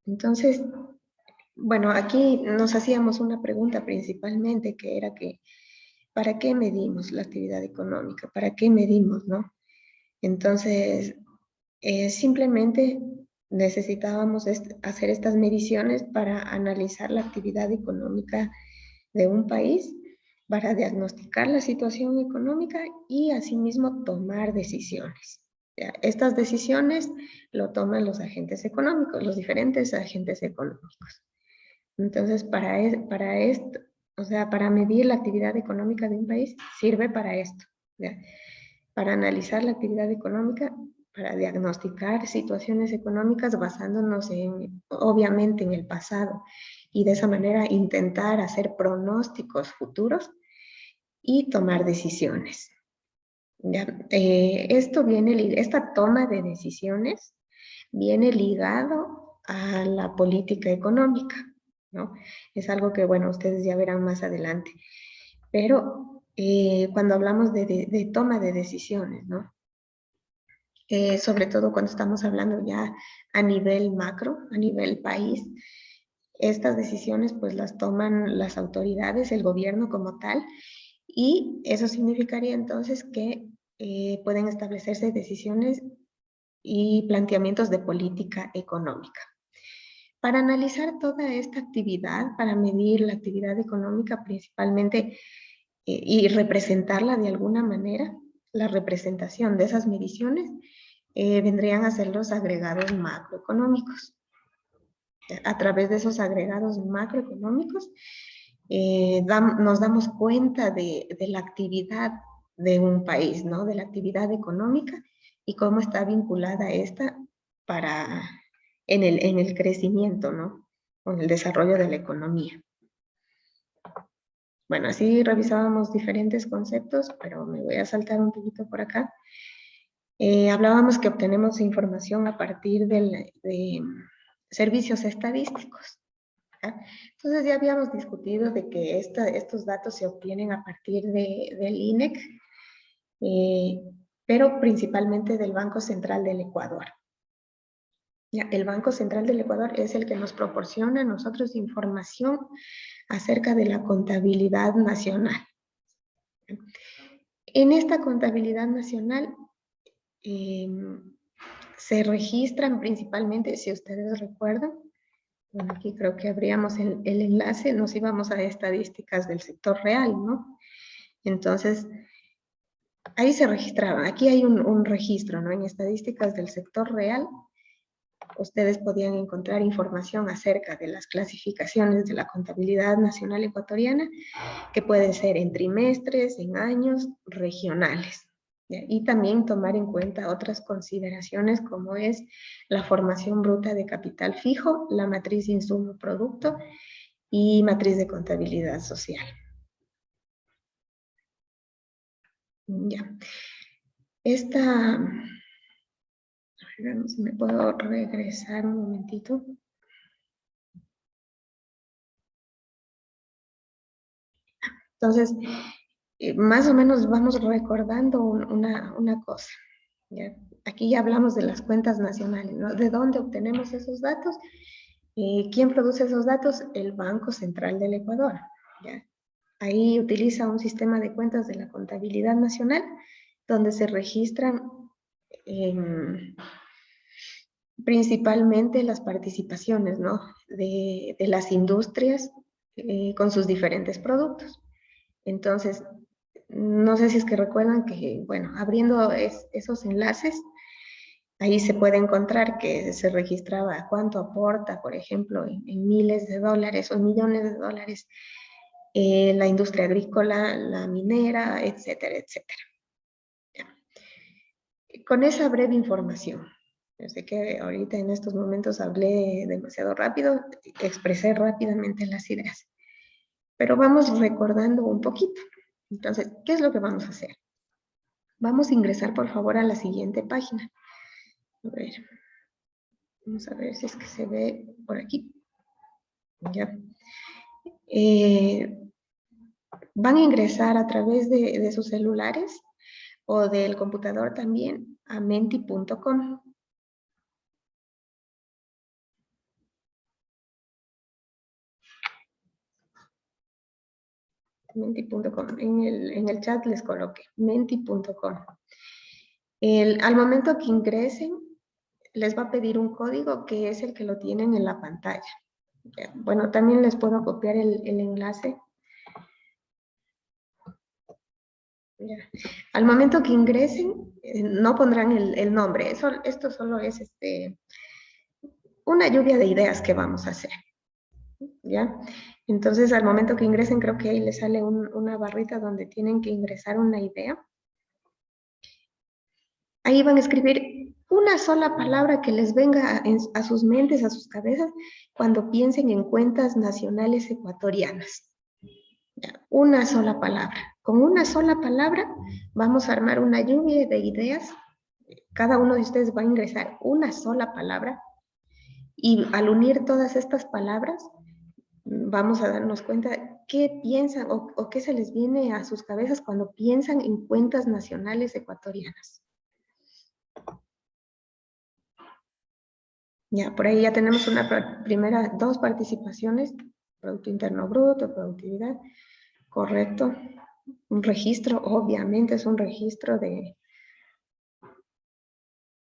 Entonces, bueno, aquí nos hacíamos una pregunta principalmente, que era que, ¿para qué medimos la actividad económica? ¿Para qué medimos, no? Entonces, simplemente necesitábamos hacer estas mediciones para analizar la actividad económica de un país, para diagnosticar la situación económica y asimismo tomar decisiones. ¿Ya? Estas decisiones lo toman los agentes económicos, los diferentes agentes económicos. Entonces, para esto, o sea, para medir la actividad económica de un país, sirve para esto, ¿ya? Para analizar la actividad económica, para diagnosticar situaciones económicas basándonos obviamente, en el pasado, y de esa manera intentar hacer pronósticos futuros y tomar decisiones. ¿Ya? Esta toma de decisiones viene ligado a la política económica, ¿no? Es algo que, bueno, ustedes ya verán más adelante. Pero cuando hablamos de toma de decisiones, ¿no? Sobre todo cuando estamos hablando ya a nivel macro, a nivel país, estas decisiones pues las toman las autoridades, el gobierno como tal, y eso significaría entonces que pueden establecerse decisiones y planteamientos de política económica. Para analizar toda esta actividad, para medir la actividad económica principalmente y representarla de alguna manera, la representación de esas mediciones vendrían a ser los agregados macroeconómicos. A través de esos agregados macroeconómicos nos damos cuenta de la actividad de un país, ¿no? De la actividad económica y cómo está vinculada esta en el crecimiento, ¿no? Con el desarrollo de la economía. Bueno, así revisábamos diferentes conceptos, pero me voy a saltar un poquito por acá. Hablábamos que obtenemos información a partir de servicios estadísticos. ¿Ya? Entonces ya habíamos discutido de que estos datos se obtienen a partir del INEC, pero principalmente del Banco Central del Ecuador. ¿Ya? El Banco Central del Ecuador es el que nos proporciona a nosotros información acerca de la contabilidad nacional. En esta contabilidad nacional se registran principalmente, si ustedes recuerdan, bueno, aquí creo que abríamos el enlace, nos íbamos a estadísticas del sector real, ¿no? Entonces, ahí se registraban, aquí hay un registro, ¿no? En estadísticas del sector real, ustedes podían encontrar información acerca de las clasificaciones de la contabilidad nacional ecuatoriana, que pueden ser en trimestres, en años, regionales. ¿Ya? Y también tomar en cuenta otras consideraciones como es la formación bruta de capital fijo, la matriz insumo-producto y matriz de contabilidad social. Ya. A ver si me puedo regresar un momentito. Entonces, más o menos vamos recordando una cosa. ¿Ya? Aquí ya hablamos de las cuentas nacionales, ¿no? ¿De dónde obtenemos esos datos? ¿Quién produce esos datos? El Banco Central del Ecuador. ¿Ya? Ahí utiliza un sistema de cuentas de la contabilidad nacional donde se registran principalmente las participaciones, ¿no? de las industrias con sus diferentes productos. Entonces, no sé si es que recuerdan que, bueno, abriendo esos enlaces, ahí se puede encontrar que se registraba cuánto aporta, por ejemplo, en miles de dólares o millones de dólares la industria agrícola, la minera, etcétera, etcétera. Con esa breve información, yo sé que ahorita en estos momentos hablé demasiado rápido, expresé rápidamente las ideas, pero vamos recordando un poquito. Entonces, ¿qué es lo que vamos a hacer? Vamos a ingresar, por favor, a la siguiente página. A ver, vamos a ver si es que se ve por aquí. Ya. Van a ingresar a través de sus celulares o del computador también a menti.com. Menti.com. En el chat les coloqué menti.com. Al momento que ingresen, les va a pedir un código que es el que lo tienen en la pantalla. Bueno, también les puedo copiar el enlace. Ya. Al momento que ingresen, no pondrán el nombre. Esto solo es una lluvia de ideas que vamos a hacer. ¿Ya? Entonces, al momento que ingresen, creo que ahí les sale una barrita donde tienen que ingresar una idea. Ahí van a escribir una sola palabra que les venga a sus mentes, a sus cabezas, cuando piensen en cuentas nacionales ecuatorianas. ¿Ya? Una sola palabra. Con una sola palabra vamos a armar una lluvia de ideas. Cada uno de ustedes va a ingresar una sola palabra y al unir todas estas palabras vamos a darnos cuenta qué piensan o qué se les viene a sus cabezas cuando piensan en cuentas nacionales ecuatorianas. Ya, por ahí ya tenemos dos participaciones, Producto Interno Bruto, productividad, correcto. Un registro, obviamente es un registro de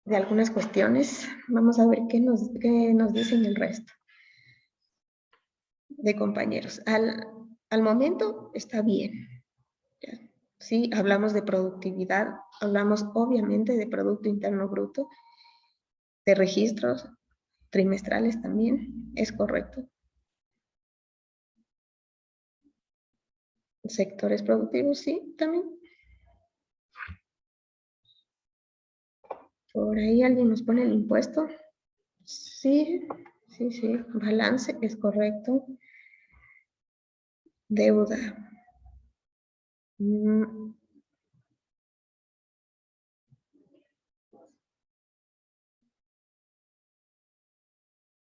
algunas cuestiones. Vamos a ver qué nos dicen el resto de compañeros. Al momento está bien. ¿Ya? Sí, hablamos de productividad, hablamos obviamente de Producto Interno Bruto, de registros trimestrales también, es correcto. Sectores productivos, sí, también. Por ahí alguien nos pone el impuesto. Sí, sí, sí. Balance, es correcto. Deuda. Mm,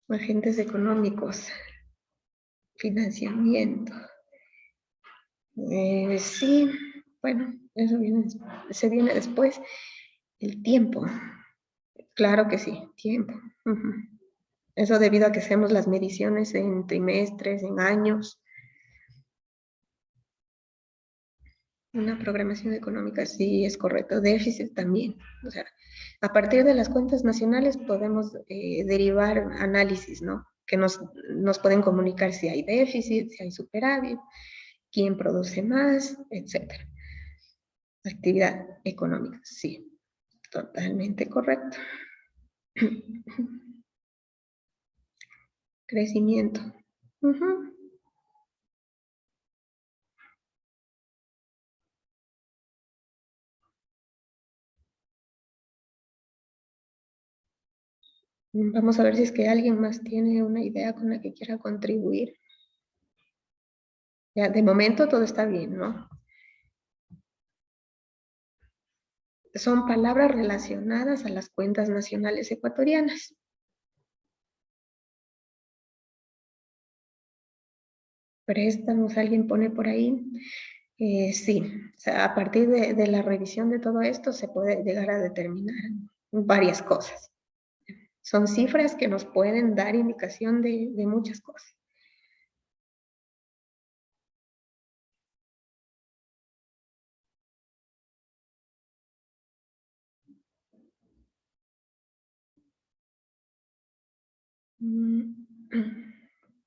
agentes económicos. Financiamiento. Sí, bueno, eso se viene después. El tiempo. Claro que sí, tiempo. Ujú. Eso debido a que hacemos las mediciones en trimestres, en años. Una programación económica, sí, es correcto. Déficit también. O sea, a partir de las cuentas nacionales podemos derivar análisis, ¿no? Que nos pueden comunicar si hay déficit, si hay superávit, quién produce más, etcétera. Actividad económica, sí, totalmente correcto. Crecimiento. Ujú. Vamos a ver si es que alguien más tiene una idea con la que quiera contribuir. Ya, de momento todo está bien, ¿no? Son palabras relacionadas a las cuentas nacionales ecuatorianas. Préstamos, alguien pone por ahí. Sí, o sea, a partir de la revisión de todo esto se puede llegar a determinar varias cosas. Son cifras que nos pueden dar indicación de muchas cosas.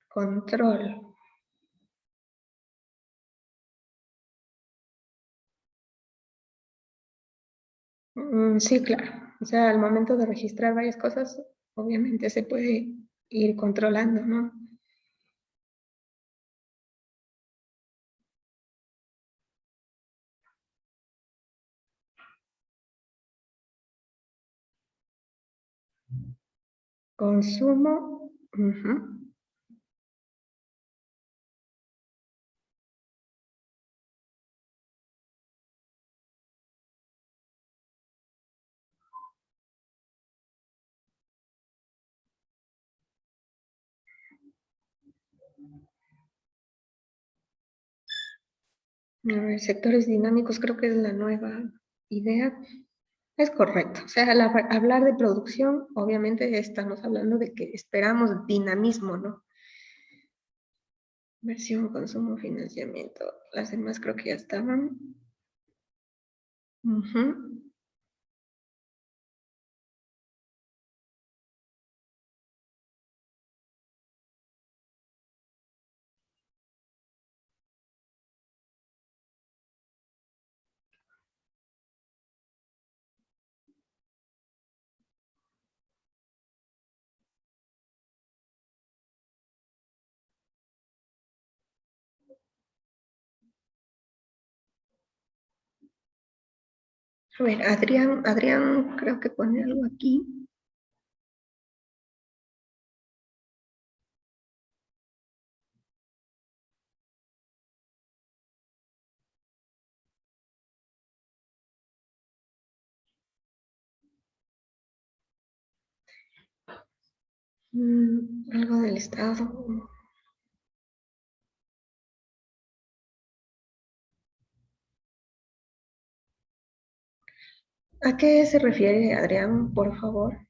Control. Sí, claro. O sea, al momento de registrar varias cosas, obviamente se puede ir controlando, ¿no? Consumo. Ujú. A ver, sectores dinámicos creo que es la nueva idea. Es correcto. O sea, al hablar de producción, obviamente estamos hablando de que esperamos dinamismo, ¿no? Inversión, consumo, financiamiento. Las demás creo que ya estaban. Ujú. A ver, Adrián creo que pone algo aquí. Algo del Estado. ¿A qué se refiere Adrián, por favor?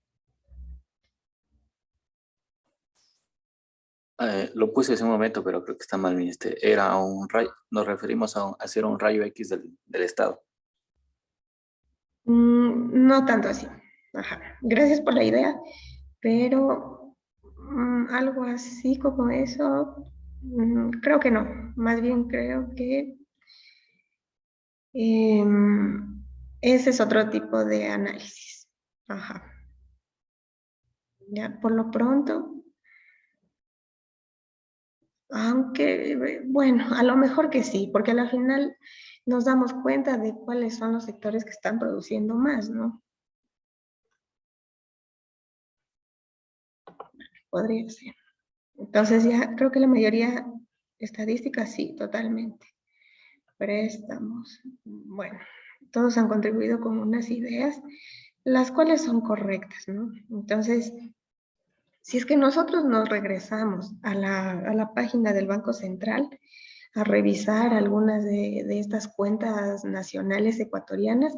Lo puse hace un momento, pero creo que está mal. Era un rayo, nos referimos a hacer un rayo X del Estado. No tanto así. Ajá. Gracias por la idea, pero algo así como eso, creo que no. Más bien creo que ese es otro tipo de análisis. Ajá. Ya, por lo pronto, aunque, bueno, a lo mejor que sí, porque a la final nos damos cuenta de cuáles son los sectores que están produciendo más, ¿no? Podría ser. Entonces ya creo que la mayoría estadística sí, totalmente. Préstamos. Bueno, todos han contribuido con unas ideas, las cuales son correctas, ¿no? Entonces, si es que nosotros nos regresamos a la página del Banco Central a revisar algunas de estas cuentas nacionales ecuatorianas,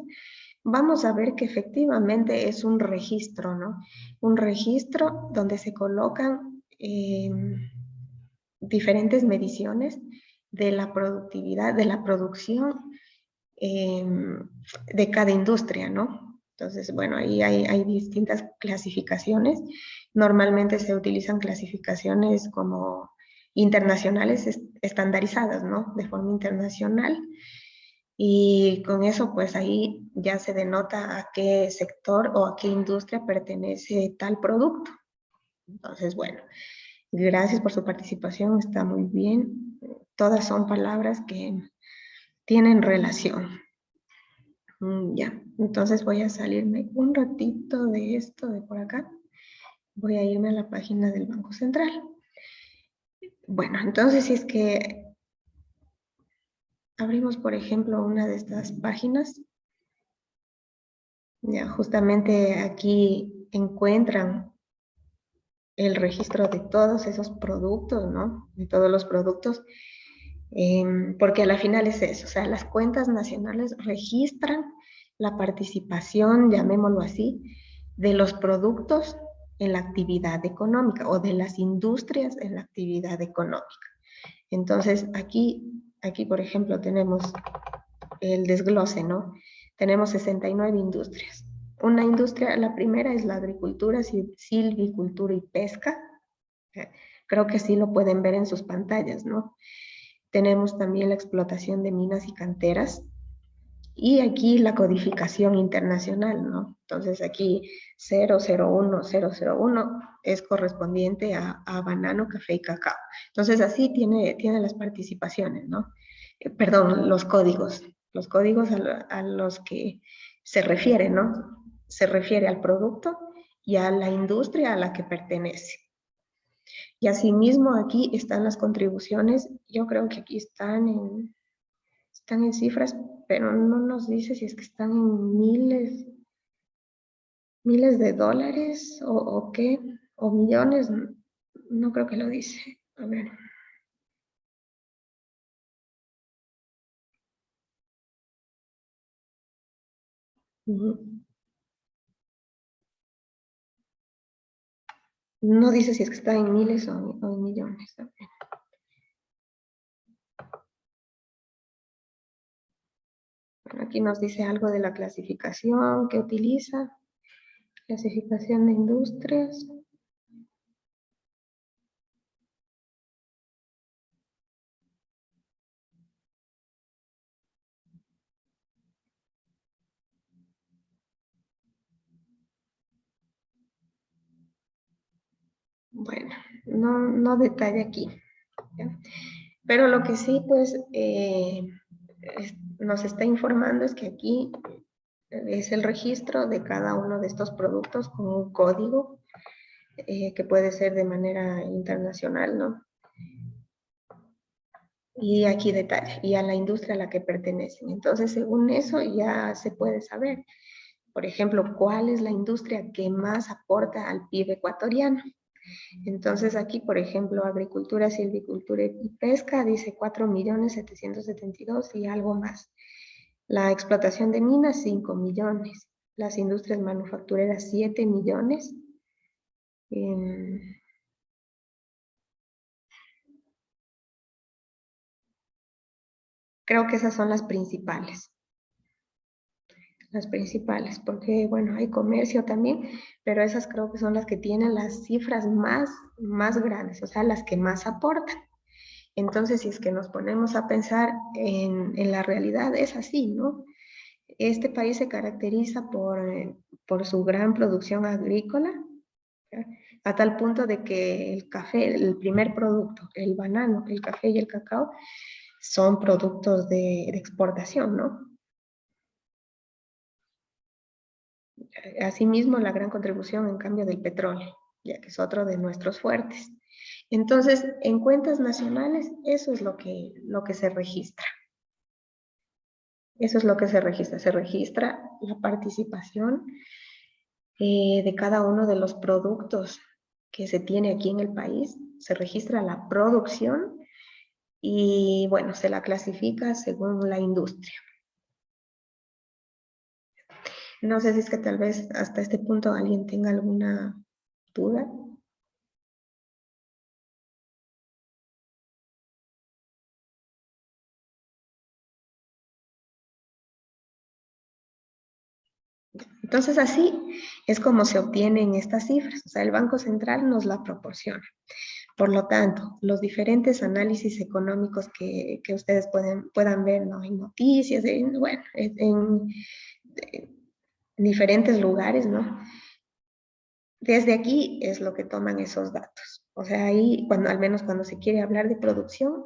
vamos a ver que efectivamente es un registro, ¿no? Un registro donde se colocan diferentes mediciones de la productividad, de la producción eh, de cada industria, ¿no? Entonces, bueno, ahí hay distintas clasificaciones. Normalmente se utilizan clasificaciones como internacionales estandarizadas, ¿no? De forma internacional. Y con eso, pues ahí ya se denota a qué sector o a qué industria pertenece tal producto. Entonces, bueno, gracias por su participación, está muy bien. Todas son palabras que tienen relación. Ya, entonces voy a salirme un ratito de esto de por acá. Voy a irme a la página del Banco Central. Bueno, entonces si es que abrimos, por ejemplo, una de estas páginas, ya justamente aquí encuentran el registro de todos esos productos, ¿no? De todos los productos, porque a la final es eso, o sea, las cuentas nacionales registran la participación, llamémoslo así, de los productos en la actividad económica o de las industrias en la actividad económica. Entonces, aquí por ejemplo, tenemos el desglose, ¿no? Tenemos 69 industrias. Una industria, la primera es la agricultura, silvicultura y pesca. Creo que sí lo pueden ver en sus pantallas, ¿no? Tenemos también la explotación de minas y canteras. Y aquí la codificación internacional, ¿no? Entonces aquí 001001 es correspondiente a banano, café y cacao. Entonces así tiene las participaciones, ¿no? Perdón, los códigos a los que se refiere, ¿no? Se refiere al producto y a la industria a la que pertenece. Y asimismo aquí están las contribuciones, yo creo que aquí están en cifras, pero no nos dice si es que están en miles de dólares o qué, o millones, no creo que lo dice. A ver. Ujú. No dice si es que está en miles o en millones. A ver. Aquí nos dice algo de la clasificación que utiliza. Clasificación de industrias. Bueno, no detalle aquí, ¿ya? Pero lo que sí, pues, nos está informando es que aquí es el registro de cada uno de estos productos con un código que puede ser de manera internacional, ¿no? Y aquí detalle, y a la industria a la que pertenecen. Entonces, según eso ya se puede saber, por ejemplo, cuál es la industria que más aporta al PIB ecuatoriano. Entonces aquí, por ejemplo, agricultura, silvicultura y pesca dice 4.772.000 y algo más. La explotación de minas, 5 millones. Las industrias manufactureras, 7 millones. Creo que esas son las principales. Las principales, porque bueno, hay comercio también, pero esas creo que son las que tienen las cifras más grandes, o sea, las que más aportan. Entonces, si es que nos ponemos a pensar en la realidad, es así, ¿no? Este país se caracteriza por su gran producción agrícola, ¿ya? A tal punto de que el café, el primer producto, el banano, el café y el cacao, son productos de exportación, ¿no? Asimismo, la gran contribución en cambio del petróleo, ya que es otro de nuestros fuertes. Entonces, en cuentas nacionales, eso es lo que se registra. Eso es lo que se registra. Se registra la participación de cada uno de los productos que se tiene aquí en el país. Se registra la producción y, bueno, se la clasifica según la industria. No sé si es que tal vez hasta este punto alguien tenga alguna duda. Entonces así es como se obtienen estas cifras, o sea, el Banco Central nos la proporciona. Por lo tanto, los diferentes análisis económicos que ustedes puedan ver, ¿no? En noticias, bueno, en diferentes lugares, ¿no? Desde aquí es lo que toman esos datos. O sea, ahí, al menos cuando se quiere hablar de producción,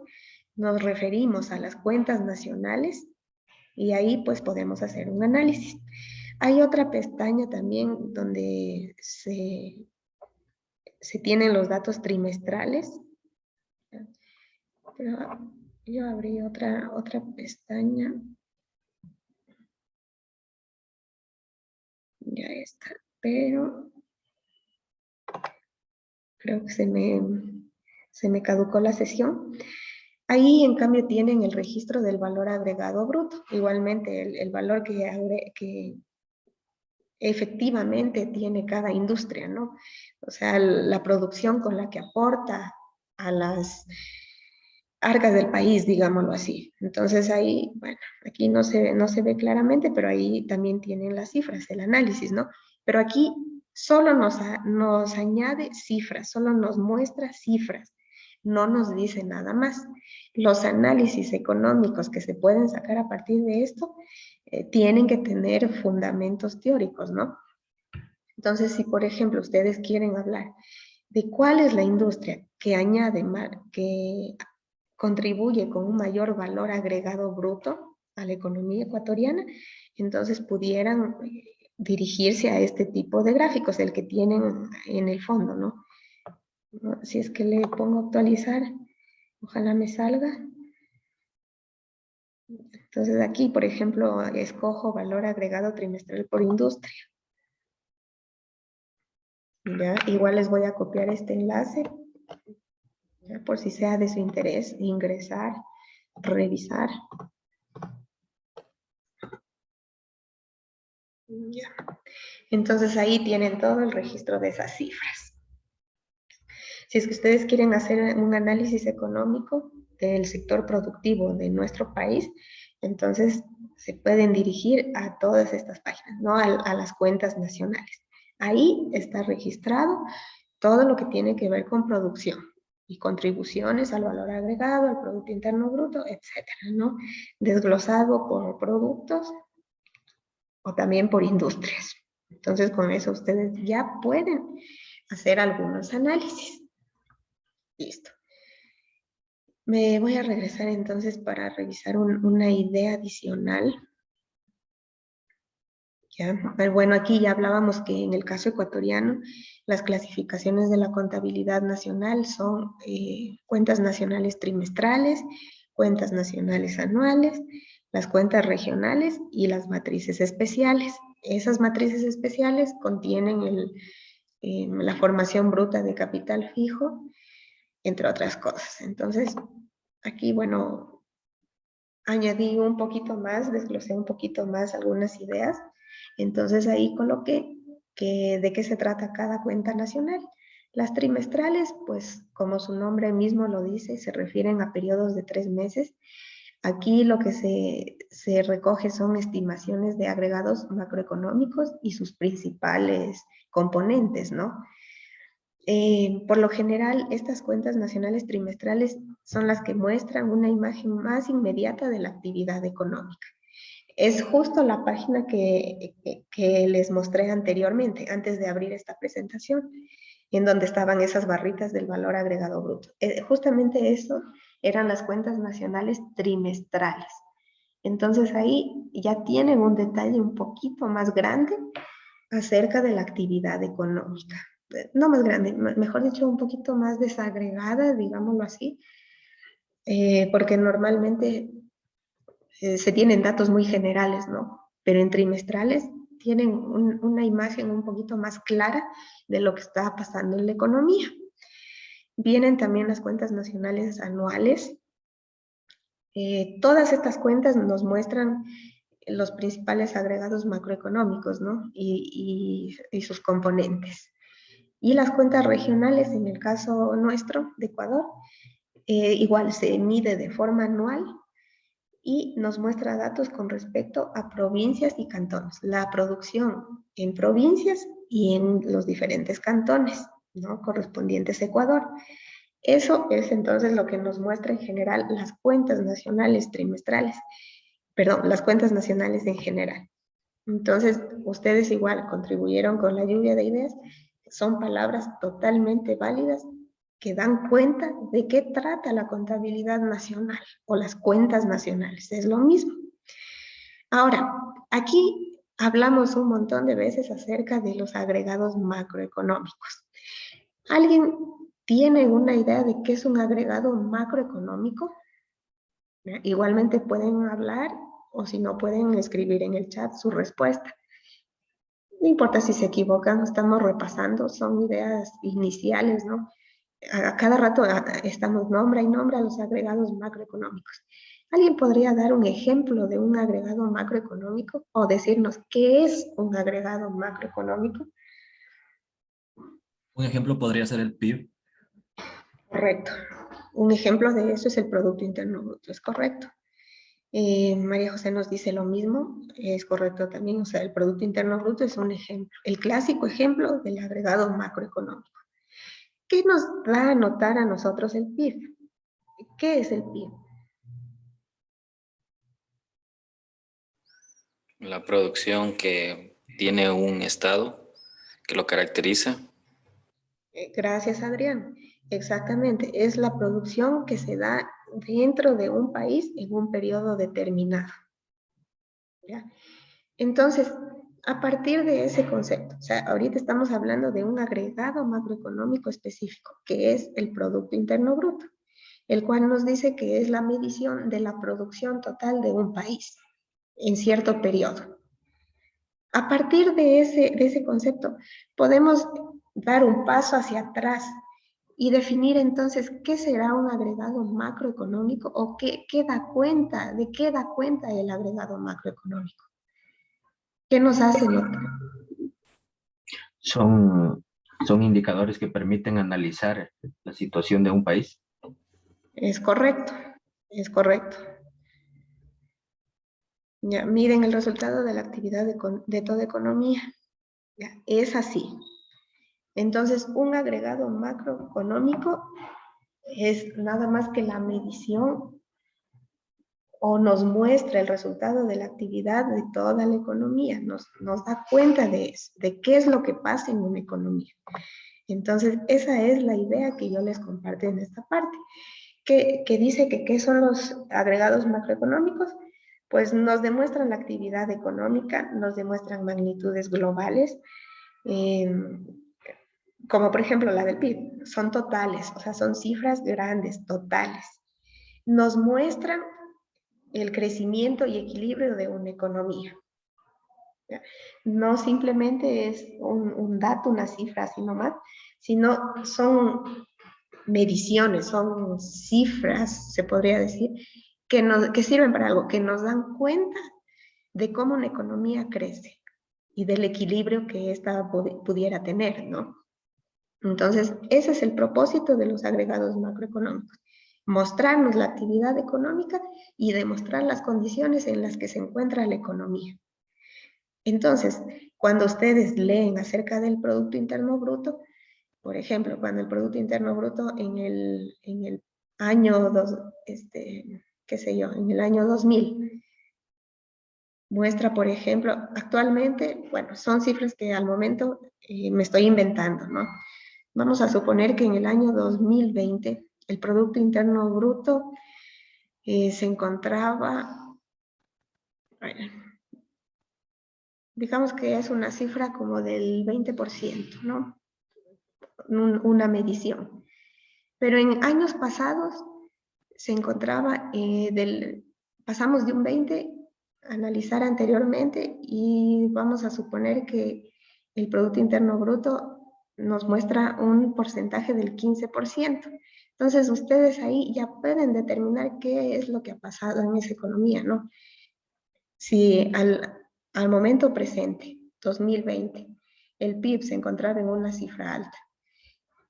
nos referimos a las cuentas nacionales y ahí pues podemos hacer un análisis. Hay otra pestaña también donde se tienen los datos trimestrales. Pero yo abrí otra pestaña. Ya está. Pero creo que se me caducó la sesión. Ahí, en cambio, tienen el registro del valor agregado bruto. Igualmente, el valor que efectivamente tiene cada industria, ¿no? O sea, la producción con la que aporta a las arcas del país, digámoslo así. Entonces ahí, bueno, aquí no se ve claramente, pero ahí también tienen las cifras, el análisis, ¿no? Pero aquí solo nos añade cifras, solo nos muestra cifras, no nos dice nada más. Los análisis económicos que se pueden sacar a partir de esto tienen que tener fundamentos teóricos, ¿no? Entonces, si por ejemplo ustedes quieren hablar de cuál es la industria que añade, que contribuye con un mayor valor agregado bruto a la economía ecuatoriana, entonces pudieran dirigirse a este tipo de gráficos, el que tienen en el fondo, ¿no? Si es que le pongo actualizar, ojalá me salga. Entonces aquí, por ejemplo, escojo valor agregado trimestral por industria. ¿Ya? Igual les voy a copiar este enlace, ¿ya? Por si sea de su interés, ingresar, revisar. ¿Ya? Entonces ahí tienen todo el registro de esas cifras. Si es que ustedes quieren hacer un análisis económico del sector productivo de nuestro país, entonces se pueden dirigir a todas estas páginas, ¿no? A las cuentas nacionales. Ahí está registrado todo lo que tiene que ver con producción y contribuciones al valor agregado, al Producto Interno Bruto, etcétera, ¿no? Desglosado por productos o también por industrias. Entonces, con eso ustedes ya pueden hacer algunos análisis. Listo. Me voy a regresar entonces para revisar una idea adicional. ¿Ya? Bueno, aquí ya hablábamos que en el caso ecuatoriano, las clasificaciones de la contabilidad nacional son cuentas nacionales trimestrales, cuentas nacionales anuales, las cuentas regionales y las matrices especiales. Esas matrices especiales contienen la formación bruta de capital fijo, entre otras cosas. Entonces, aquí, bueno, añadí un poquito más, desglosé un poquito más algunas ideas. Entonces ahí coloqué de qué se trata cada cuenta nacional. Las trimestrales, pues como su nombre mismo lo dice, se refieren a periodos de 3 meses. Aquí lo que se recoge son estimaciones de agregados macroeconómicos y sus principales componentes, ¿no? Por lo general, estas cuentas nacionales trimestrales son las que muestran una imagen más inmediata de la actividad económica. Es justo la página que les mostré anteriormente, antes de abrir esta presentación, en donde estaban esas barritas del valor agregado bruto. Justamente eso eran las cuentas nacionales trimestrales. Entonces ahí ya tienen un detalle un poquito más grande acerca de la actividad económica. No más grande, mejor dicho, un poquito más desagregada, digámoslo así, porque normalmente se tienen datos muy generales, ¿no? Pero en trimestrales tienen una imagen un poquito más clara de lo que está pasando en la economía. Vienen también las cuentas nacionales anuales. Todas estas cuentas nos muestran los principales agregados macroeconómicos, ¿no? Y sus componentes. Y las cuentas regionales, en el caso nuestro, de Ecuador, igual se mide de forma anual y nos muestra datos con respecto a provincias y cantones, la producción en provincias y en los diferentes cantones, ¿no? Correspondientes a Ecuador. Eso es entonces lo que nos muestra en general las cuentas nacionales trimestrales, perdón, las cuentas nacionales en general. Entonces, ustedes igual contribuyeron con la lluvia de ideas, son palabras totalmente válidas que dan cuenta de qué trata la contabilidad nacional o las cuentas nacionales, es lo mismo. Ahora, aquí hablamos un montón de veces acerca de los agregados macroeconómicos. ¿Alguien tiene una idea de qué es un agregado macroeconómico? Igualmente pueden hablar o si no pueden escribir en el chat su respuesta. No importa si se equivocan, estamos repasando, son ideas iniciales, ¿no? A cada rato estamos nombra y nombra los agregados macroeconómicos. ¿Alguien podría dar un ejemplo de un agregado macroeconómico o decirnos qué es un agregado macroeconómico? Un ejemplo podría ser el PIB. Correcto. Un ejemplo de eso es el Producto Interno Bruto, es correcto. María José nos dice lo mismo, es correcto también, o sea, el Producto Interno Bruto es un ejemplo, el clásico ejemplo del agregado macroeconómico. ¿Qué nos da a notar a nosotros el PIB? ¿Qué es el PIB? La producción que tiene un estado que lo caracteriza. Gracias, Adrián. Exactamente, es la producción que se da dentro de un país en un periodo determinado. ¿Ya? Entonces, a partir de ese concepto, o sea, ahorita estamos hablando de un agregado macroeconómico específico, que es el Producto Interno Bruto, el cual nos dice que es la medición de la producción total de un país en cierto periodo. A partir de ese concepto, podemos dar un paso hacia atrás y definir entonces qué será un agregado macroeconómico o de qué da cuenta el agregado macroeconómico. ¿Qué nos hace notar? Son indicadores que permiten analizar la situación de un país. Es correcto, es correcto. Ya, miden el resultado de la actividad de toda economía. Ya, es así. Entonces, un agregado macroeconómico es nada más que la medición o nos muestra el resultado de la actividad de toda la economía, nos da cuenta de eso, de qué es lo que pasa en una economía. Entonces, esa es la idea que yo les comparto en esta parte, que dice que qué son los agregados macroeconómicos, pues nos demuestran la actividad económica, nos demuestran magnitudes globales, eh, como por ejemplo la del PIB, son totales, o sea, son cifras grandes, totales. Nos muestran el crecimiento y equilibrio de una economía. ¿Ya? No simplemente es un dato, una cifra así nomás, sino son mediciones, son cifras, se podría decir, que sirven para algo, que nos dan cuenta de cómo una economía crece y del equilibrio que ésta pudiera tener, ¿no? Entonces, ese es el propósito de los agregados macroeconómicos, mostrarnos la actividad económica y demostrar las condiciones en las que se encuentra la economía. Entonces, cuando ustedes leen acerca del Producto Interno Bruto, por ejemplo, cuando el Producto Interno Bruto en el año, qué sé yo, en el año 2000, muestra, por ejemplo, actualmente, bueno, son cifras que al momento me estoy inventando, ¿no? Vamos a suponer que en el año 2020 el Producto Interno Bruto se encontraba, digamos que es una cifra como del 20%, ¿no? Una medición. Pero en años pasados se encontraba pasamos de un 20 a analizar anteriormente y vamos a suponer que el Producto Interno Bruto nos muestra un porcentaje del 15%. Entonces ustedes ahí ya pueden determinar qué es lo que ha pasado en esa economía, ¿no? Si al momento presente, 2020, el PIB se encontraba en una cifra alta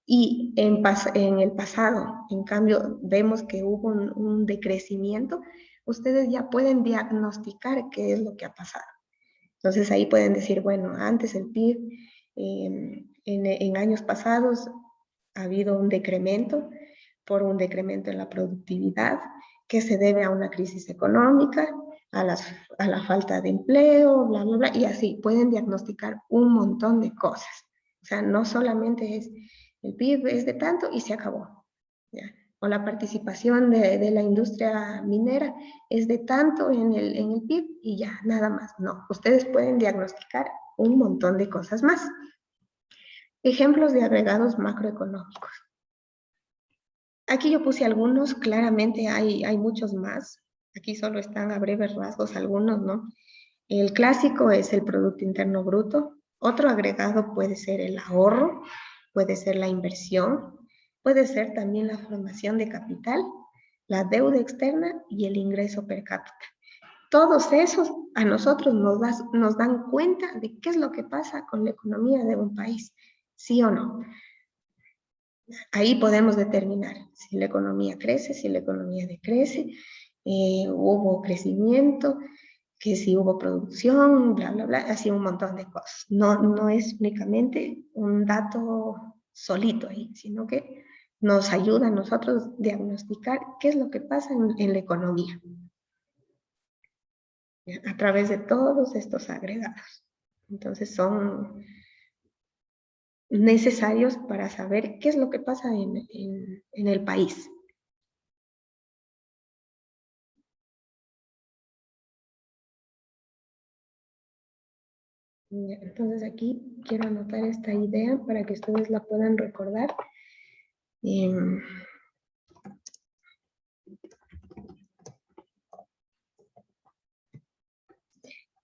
y en el pasado, en cambio, vemos que hubo un decrecimiento, ustedes ya pueden diagnosticar qué es lo que ha pasado. Entonces ahí pueden decir, bueno, antes el PIB, en años pasados ha habido un decremento por un decremento en la productividad que se debe a una crisis económica, a la falta de empleo, bla, bla, bla, y así pueden diagnosticar un montón de cosas. O sea, no solamente es el PIB es de tanto y se acabó. ¿Ya? O la participación de la industria minera es de tanto en el PIB y ya, nada más. No, ustedes pueden diagnosticar un montón de cosas más. Ejemplos de agregados macroeconómicos. Aquí yo puse algunos, claramente hay muchos más. Aquí solo están a breves rasgos algunos, ¿no? El clásico es el Producto Interno Bruto. Otro agregado puede ser el ahorro, puede ser la inversión, puede ser también la formación de capital, la deuda externa y el ingreso per cápita. Todos esos a nosotros nos dan cuenta de qué es lo que pasa con la economía de un país, ¿sí o no? Ahí podemos determinar si la economía crece, si la economía decrece, hubo crecimiento, que si hubo producción, bla, bla, bla, así un montón de cosas. No es únicamente un dato solito ahí, sino que nos ayuda a nosotros diagnosticar qué es lo que pasa en la economía a través de todos estos agregados. Entonces son necesarios para saber qué es lo que pasa en el país. Entonces aquí quiero anotar esta idea para que ustedes la puedan recordar.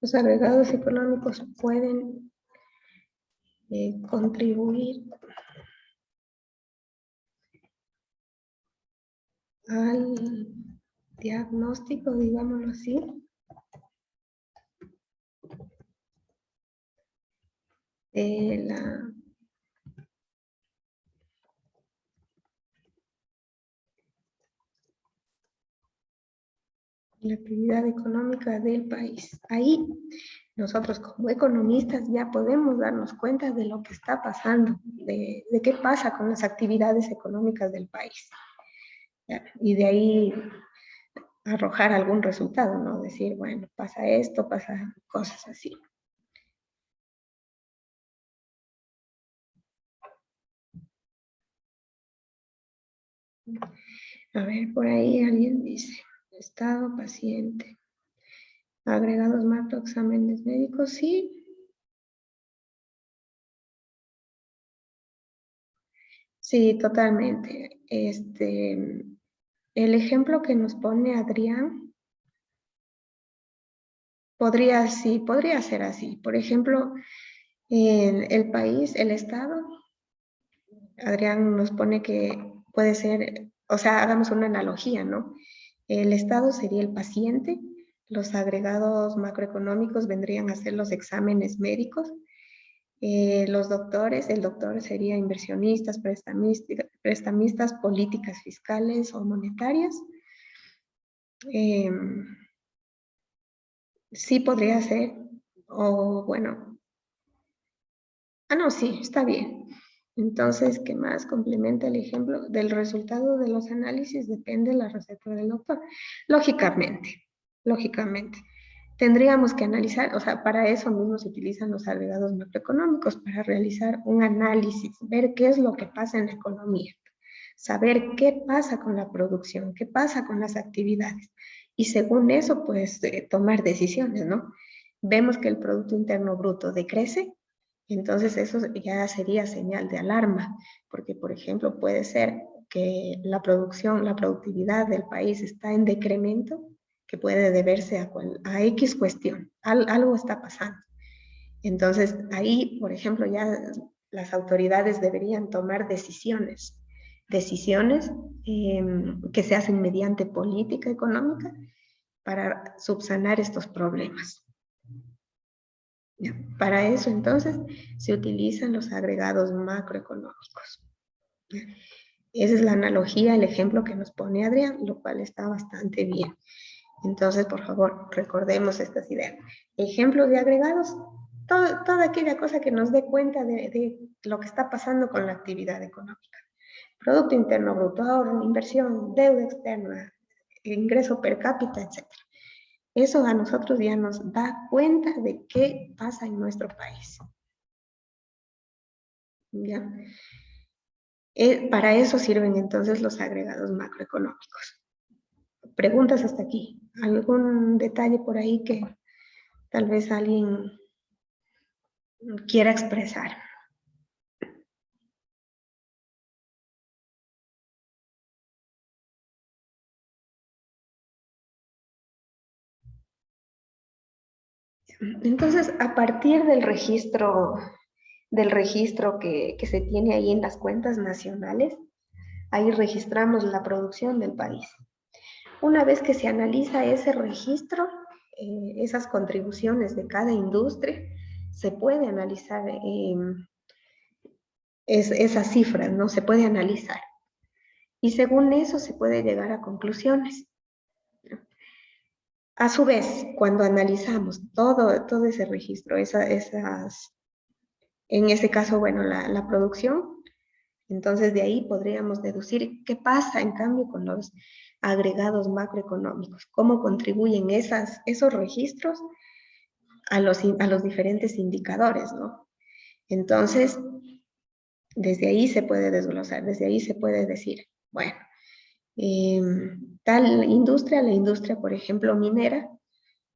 Los agregados económicos pueden contribuir al diagnóstico, digámoslo así, de la la actividad económica del país. Ahí nosotros como economistas ya podemos darnos cuenta de lo que está pasando, de qué pasa con las actividades económicas del país. ¿Ya? Y de ahí arrojar algún resultado, ¿no? Decir, bueno, pasa esto, pasa cosas así. A ver, por ahí alguien dice, estado paciente. Agregados macro exámenes médicos, sí. Sí, totalmente. El ejemplo que nos pone Adrián podría ser así. Por ejemplo, en el país, el Estado, Adrián nos pone que puede ser, o sea, hagamos una analogía, ¿no? El Estado sería el paciente, los agregados macroeconómicos vendrían a ser los exámenes médicos, los doctores, el doctor sería inversionistas, prestamistas, políticas fiscales o monetarias. Sí podría ser, o bueno, no, sí, está bien. Entonces, ¿qué más? Complementa el ejemplo del resultado de los análisis, depende de la receta del doctor. Lógicamente. Tendríamos que analizar, o sea, para eso mismo se utilizan los agregados macroeconómicos, para realizar un análisis, ver qué es lo que pasa en la economía, saber qué pasa con la producción, qué pasa con las actividades. Y según eso, pues, tomar decisiones, ¿no? Vemos que el Producto Interno Bruto decrece, entonces eso ya sería señal de alarma, porque, por ejemplo, puede ser que la producción, la productividad del país está en decremento, que puede deberse a X cuestión, algo está pasando. Entonces, ahí, por ejemplo, ya las autoridades deberían tomar decisiones que se hacen mediante política económica para subsanar estos problemas. Para eso, entonces, se utilizan los agregados macroeconómicos. Esa es la analogía, el ejemplo que nos pone Adrián, lo cual está bastante bien. Entonces, por favor, recordemos estas ideas. Ejemplos de agregados, toda aquella cosa que nos dé cuenta de lo que está pasando con la actividad económica. Producto Interno Bruto, ahorro, inversión, deuda externa, ingreso per cápita, etc. Eso a nosotros ya nos da cuenta de qué pasa en nuestro país. ¿Ya? Para eso sirven entonces los agregados macroeconómicos. Preguntas hasta aquí. ¿Algún detalle por ahí que tal vez alguien quiera expresar? Entonces, a partir del registro que se tiene ahí en las cuentas nacionales, ahí registramos la producción del país. Una vez que se analiza ese registro, esas contribuciones de cada industria, se puede analizar esas cifras, ¿no? Se puede analizar. Y según eso se puede llegar a conclusiones. A su vez, cuando analizamos todo ese registro, en ese caso, bueno, la producción, entonces de ahí podríamos deducir qué pasa en cambio con los agregados macroeconómicos, cómo contribuyen esos registros a los diferentes indicadores, ¿no? Entonces, desde ahí se puede desglosar, desde ahí se puede decir, bueno, tal industria, la industria, por ejemplo, minera,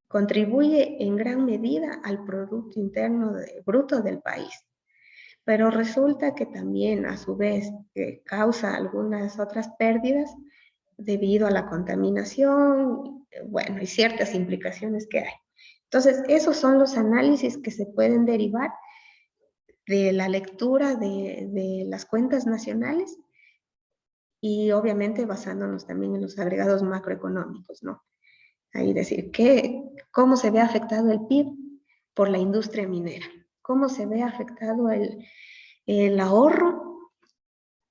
contribuye en gran medida al Producto Interno Bruto del país. Pero resulta que también, a su vez, causa algunas otras pérdidas debido a la contaminación, bueno, y ciertas implicaciones que hay. Entonces, esos son los análisis que se pueden derivar de la lectura de las cuentas nacionales y obviamente basándonos también en los agregados macroeconómicos, ¿no? Ahí decir, ¿cómo se ve afectado el PIB por la industria minera? ¿Cómo se ve afectado el ahorro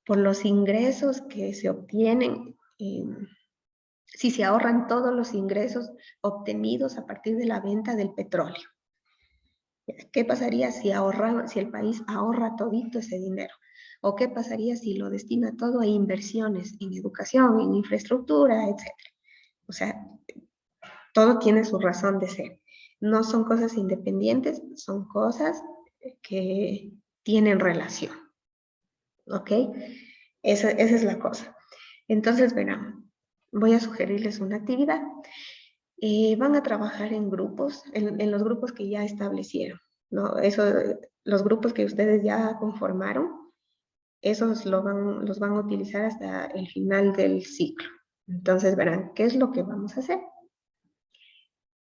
por los ingresos que se obtienen si se ahorran todos los ingresos obtenidos a partir de la venta del petróleo. ¿Qué pasaría si el país ahorra todito ese dinero? ¿O qué pasaría si lo destina todo a inversiones en educación, en infraestructura, etcétera? O sea, todo tiene su razón de ser. No son cosas independientes, son cosas que tienen relación. ¿Ok? Esa es la cosa. Entonces, verán, voy a sugerirles una actividad. Van a trabajar en grupos, en los grupos que ya establecieron, ¿no? Los grupos que ustedes ya conformaron, esos los van a utilizar hasta el final del ciclo. Entonces, verán, ¿qué es lo que vamos a hacer?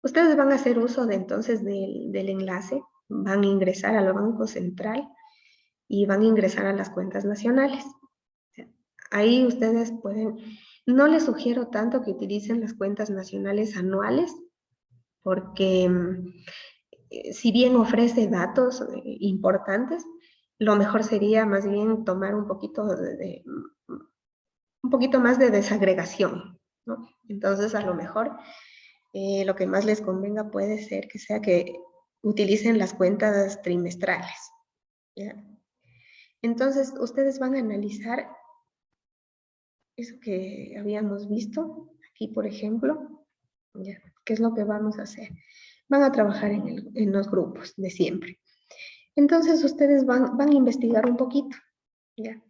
Ustedes van a hacer uso entonces del enlace, van a ingresar al Banco Central y van a ingresar a las cuentas nacionales. Ahí ustedes pueden, no les sugiero tanto que utilicen las cuentas nacionales anuales, porque si bien ofrece datos importantes, lo mejor sería más bien tomar un poquito más de desagregación, ¿no? Entonces, a lo mejor lo que más les convenga puede ser que sea que utilicen las cuentas trimestrales, ¿ya? Entonces, ustedes van a analizar eso que habíamos visto aquí, por ejemplo, ¿ya? ¿Qué es lo que vamos a hacer? Van a trabajar en los grupos de siempre. Entonces, ustedes van a investigar un poquito, ¿ya?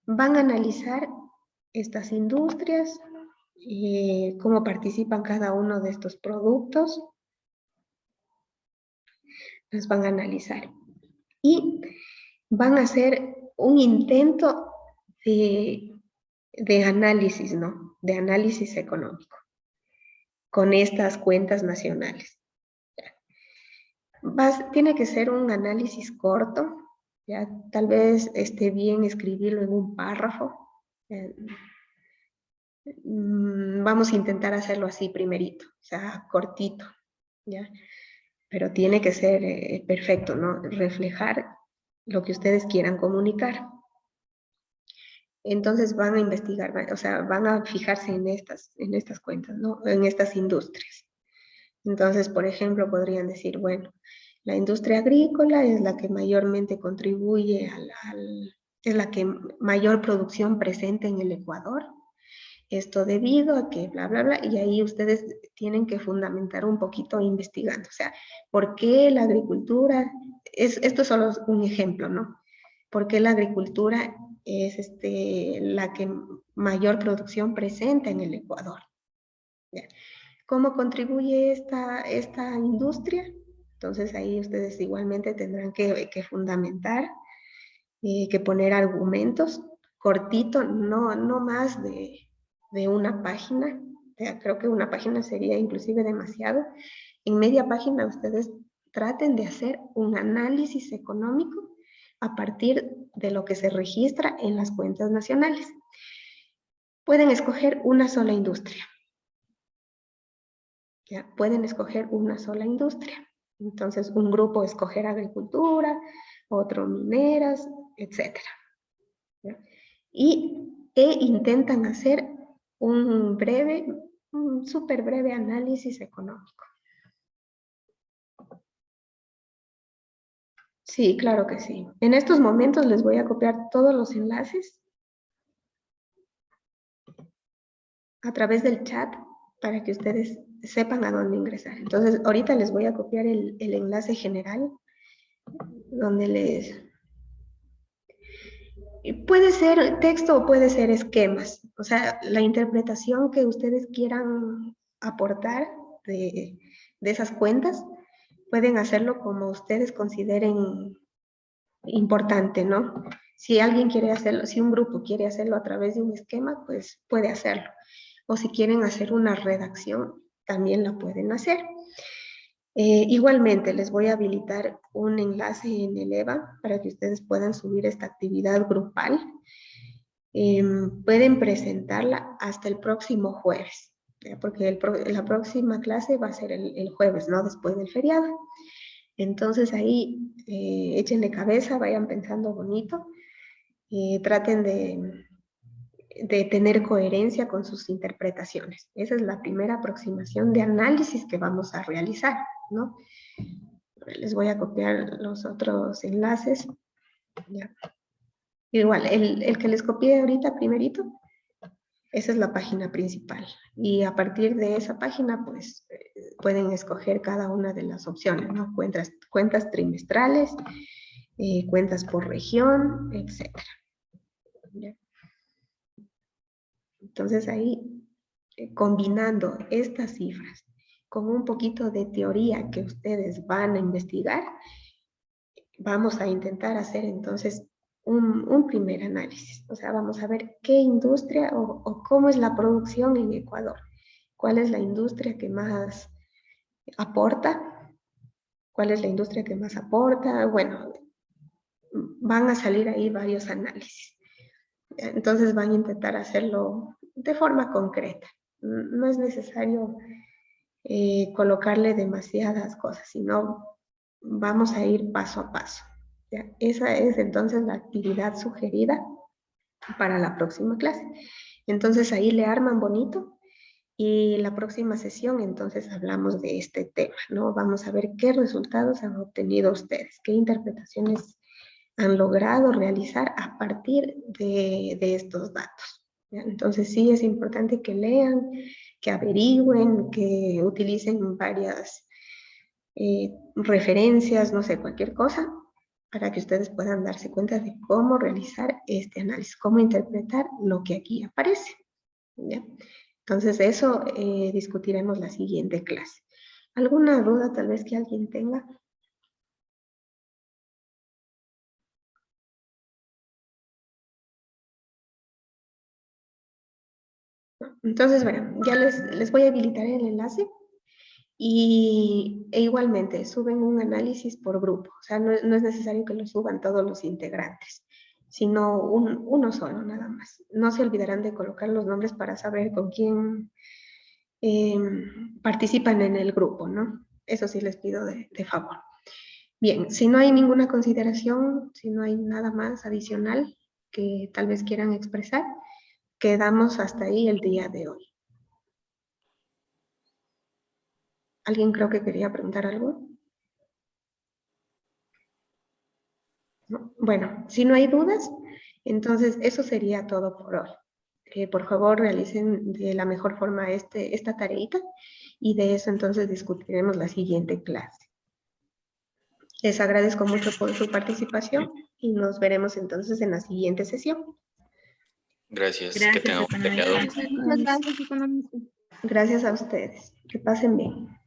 Van a analizar estas industrias, cómo participan cada uno de estos productos, las van a analizar. Y van a hacer un intento de análisis, ¿no? De análisis económico con estas cuentas nacionales. Tiene que ser un análisis corto, ya tal vez esté bien escribirlo en un párrafo. Vamos a intentar hacerlo así primerito, o sea, cortito, ¿ya? Pero tiene que ser perfecto, ¿no? Reflejar lo que ustedes quieran comunicar. Entonces van a investigar, o sea, van a fijarse en estas cuentas, ¿no? En estas industrias. Entonces, por ejemplo, podrían decir, bueno, la industria agrícola es la que mayormente contribuye es la que mayor producción presenta en el Ecuador. Esto debido a que bla, bla, bla, y ahí ustedes tienen que fundamentar un poquito investigando, o sea, ¿por qué la agricultura? Esto solo es un ejemplo, ¿no? ¿Por qué la agricultura es la que mayor producción presenta en el Ecuador? ¿Ya? ¿Cómo contribuye esta industria? Entonces ahí ustedes igualmente tendrán que fundamentar, que poner argumentos cortito, no más de una página. Creo que una página sería inclusive demasiado. En media página ustedes traten de hacer un análisis económico a partir de lo que se registra en las cuentas nacionales. Pueden escoger una sola industria. ¿Ya? Pueden escoger una sola industria. Entonces, un grupo escoger agricultura, otro mineras, etc. E intentan hacer un súper breve análisis económico. Sí, claro que sí. En estos momentos les voy a copiar todos los enlaces a través del chat para que ustedes sepan a dónde ingresar. Entonces, ahorita les voy a copiar el enlace general donde puede ser texto o puede ser esquemas. O sea, la interpretación que ustedes quieran aportar de esas cuentas, pueden hacerlo como ustedes consideren importante, ¿no? Si alguien quiere hacerlo, si un grupo quiere hacerlo a través de un esquema, pues puede hacerlo. O si quieren hacer una redacción, también la pueden hacer. Igualmente, les voy a habilitar un enlace en el EVA para que ustedes puedan subir esta actividad grupal. Pueden presentarla hasta el próximo jueves, porque la próxima clase va a ser el jueves, ¿no? Después del feriado. Entonces ahí échenle cabeza, vayan pensando bonito, traten de tener coherencia con sus interpretaciones. Esa es la primera aproximación de análisis que vamos a realizar, ¿no? Les voy a copiar los otros enlaces. Ya. Igual, el que les copié ahorita primerito, esa es la página principal. Y a partir de esa página, pues, pueden escoger cada una de las opciones, ¿no? Cuentas trimestrales, cuentas por región, etc. ¿Ya? Entonces ahí, combinando estas cifras con un poquito de teoría que ustedes van a investigar, vamos a intentar hacer entonces un primer análisis. O sea, vamos a ver qué industria o cómo es la producción en Ecuador. ¿Cuál es la industria que más aporta? ¿Cuál es la industria que más aporta? Bueno, van a salir ahí varios análisis. Entonces van a intentar hacerlo de forma concreta. No es necesario colocarle demasiadas cosas, sino vamos a ir paso a paso. ¿Ya? Esa es entonces la actividad sugerida para la próxima clase. Entonces ahí le arman bonito y la próxima sesión entonces hablamos de este tema, ¿no? Vamos a ver qué resultados han obtenido ustedes, qué interpretaciones han logrado realizar a partir de estos datos. ¿Ya? Entonces sí es importante que lean, que averigüen, que utilicen varias referencias, no sé, cualquier cosa, para que ustedes puedan darse cuenta de cómo realizar este análisis, cómo interpretar lo que aquí aparece. ¿Ya? Entonces eso discutiremos la siguiente clase. ¿Alguna duda tal vez que alguien tenga? Entonces, bueno, ya les voy a habilitar el enlace e igualmente suben un análisis por grupo. O sea, no es necesario que lo suban todos los integrantes, sino uno solo nada más. No se olvidarán de colocar los nombres para saber con quién participan en el grupo, ¿no? Eso sí les pido de favor. Bien, si no hay ninguna consideración, si no hay nada más adicional que tal vez quieran expresar, quedamos hasta ahí el día de hoy. ¿Alguien creo que quería preguntar algo? ¿No? Bueno, si no hay dudas, entonces eso sería todo por hoy. Por favor, realicen de la mejor forma esta tareita y de eso entonces discutiremos la siguiente clase. Les agradezco mucho por su participación y nos veremos entonces en la siguiente sesión. Gracias, que Gracias, tengan un buen día. economista. Muchas gracias, economista. Gracias a ustedes. Que pasen bien.